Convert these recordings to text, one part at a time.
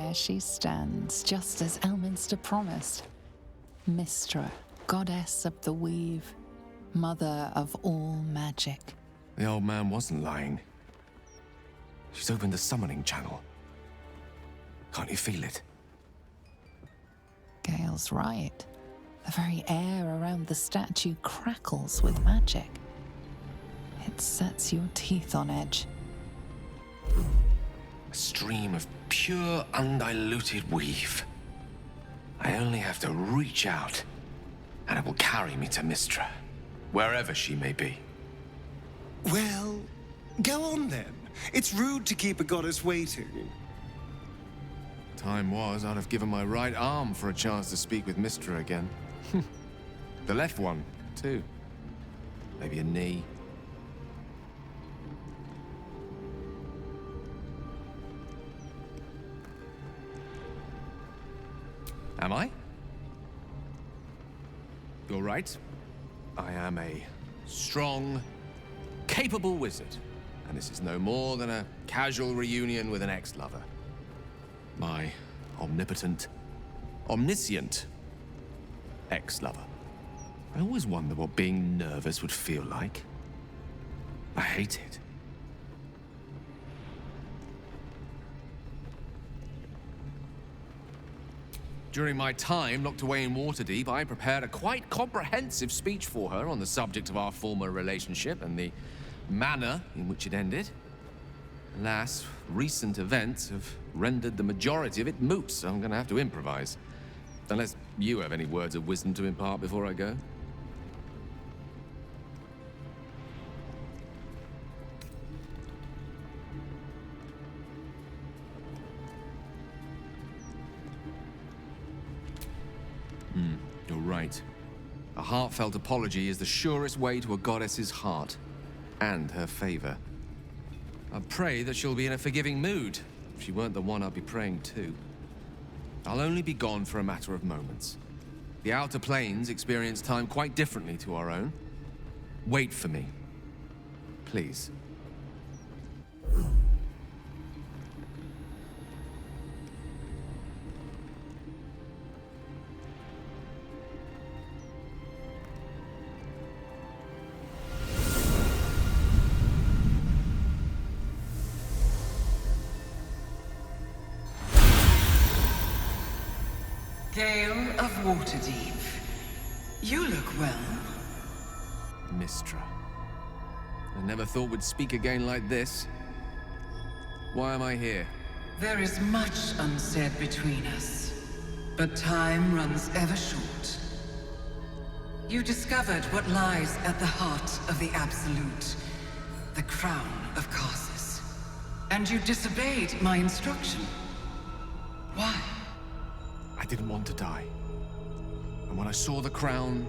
there she stands, just as Elminster promised. Mystra, goddess of the weave, mother of all magic. The old man wasn't lying. She's opened the summoning channel. Can't you feel it? Gale's right. The very air around the statue crackles with magic. It sets your teeth on edge. A stream of pure, undiluted weave. I only have to reach out, and it will carry me to Mystra, wherever she may be. Well, go on then. It's rude to keep a goddess waiting. Time was, I'd have given my right arm for a chance to speak with Mystra again. The left one, too. Maybe a knee. Am I? You're right. I am a strong, capable wizard. And this is no more than a casual reunion with an ex-lover. My omnipotent, omniscient ex-lover. I always wonder what being nervous would feel like. I hate it. During my time locked away in Waterdeep, I prepared a quite comprehensive speech for her on the subject of our former relationship and the manner in which it ended. Alas, recent events have rendered the majority of it moot, so I'm going to have to improvise. Unless you have any words of wisdom to impart before I go. You're right. A heartfelt apology is the surest way to a goddess's heart and her favor. I pray that she'll be in a forgiving mood. If she weren't the one I'd be praying to. I'll only be gone for a matter of moments. The Outer Planes experience time quite differently to our own. Wait for me. Please. Gale of Waterdeep. You look well. Mystra. I never thought we'd speak again like this. Why am I here? There is much unsaid between us, but time runs ever short. You discovered what lies at the heart of the Absolute, the crown of Karsus. And you disobeyed my instruction. Why? I didn't want to die. And when I saw the crown,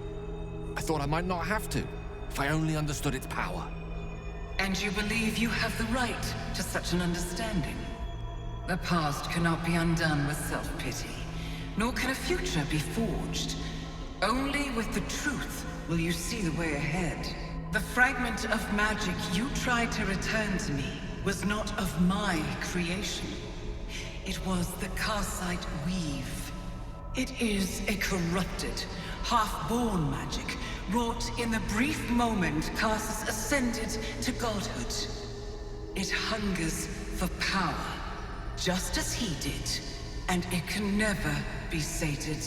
I thought I might not have to, if I only understood its power. And you believe you have the right to such an understanding? The past cannot be undone with self-pity, nor can a future be forged. Only with the truth will you see the way ahead. The fragment of magic you tried to return to me was not of my creation. It was the Karsite Weave. It is a corrupted, half-born magic, wrought in the brief moment Karsus ascended to godhood. It hungers for power, just as he did, and it can never be sated.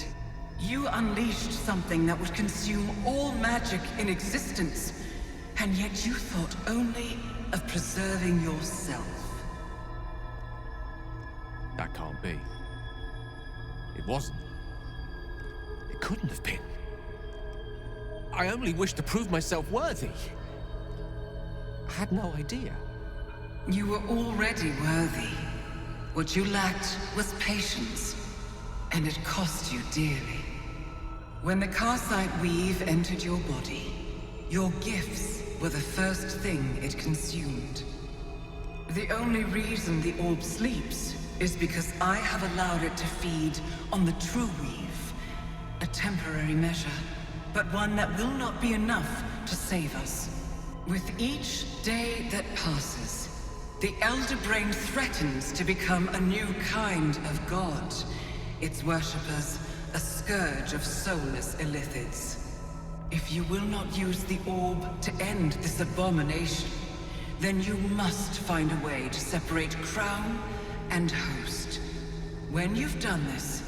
You unleashed something that would consume all magic in existence, and yet you thought only of preserving yourself. That can't be. It wasn't. It couldn't have been. I only wished to prove myself worthy. I had no idea. You were already worthy. What you lacked was patience, and it cost you dearly. When the Karsite Weave entered your body, your gifts were the first thing it consumed. The only reason the orb sleeps is because I have allowed it to feed on the true weave. A temporary measure, but one that will not be enough to save us. With each day that passes, The Elder Brain threatens to become a new kind of god. Its worshippers, a scourge of soulless illithids. If you will not use the orb to end this abomination, then you must find a way to separate crown and host. When you've done this,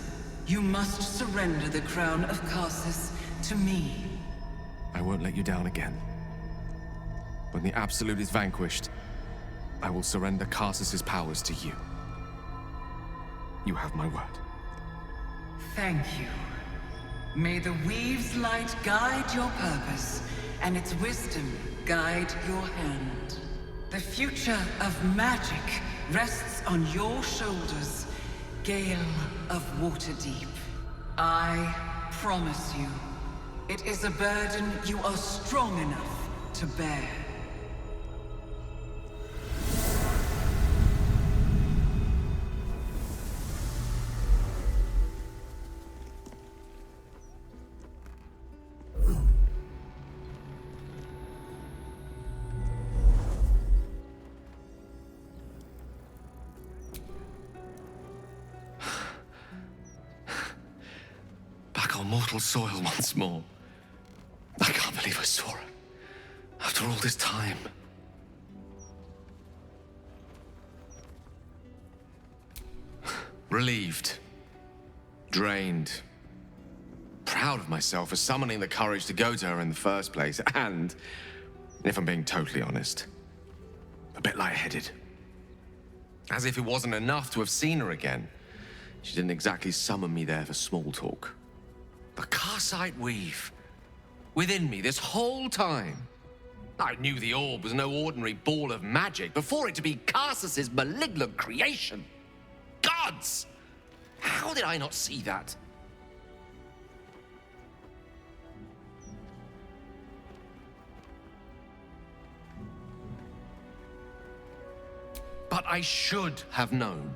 you must surrender the crown of Karsus to me. I won't let you down again. When the Absolute is vanquished, I will surrender Karsus's powers to you. You have my word. Thank you. May the Weave's light guide your purpose, and its wisdom guide your hand. The future of magic rests on your shoulders, Gale of Waterdeep. I promise you, it is a burden you are strong enough to bear. Back on mortal soil once more. I can't believe I saw her. After all this time. Relieved. Drained. Proud of myself for summoning the courage to go to her in the first place. And, if I'm being totally honest, a bit lightheaded. As if it wasn't enough to have seen her again. She didn't exactly summon me there for small talk. The Karsite Weave. Within me this whole time. I knew the orb was no ordinary ball of magic before it to be Karsus's malignant creation. Gods! How did I not see that? But I should have known.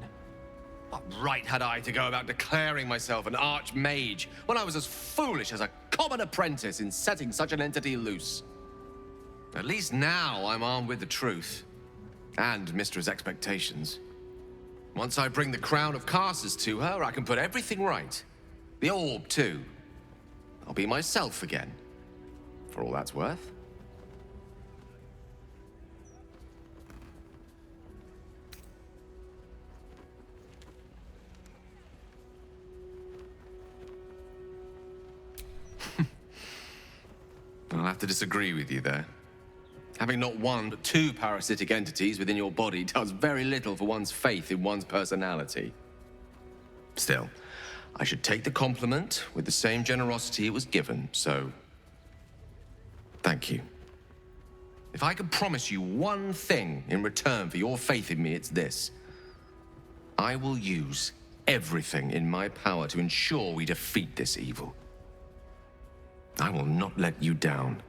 What right had I to go about declaring myself an archmage when I was as foolish as a common apprentice in setting such an entity loose? At least now I'm armed with the truth. And Mystra's expectations. Once I bring the crown of Karsus to her, I can put everything right. The orb, too. I'll be myself again. For all that's worth. I'll have to disagree with you there. Having not one but two parasitic entities within your body does very little for one's faith in one's personality. Still, I should take the compliment with the same generosity it was given, so... thank you. If I could promise you one thing in return for your faith in me, it's this. I will use everything in my power to ensure we defeat this evil. I will not let you down.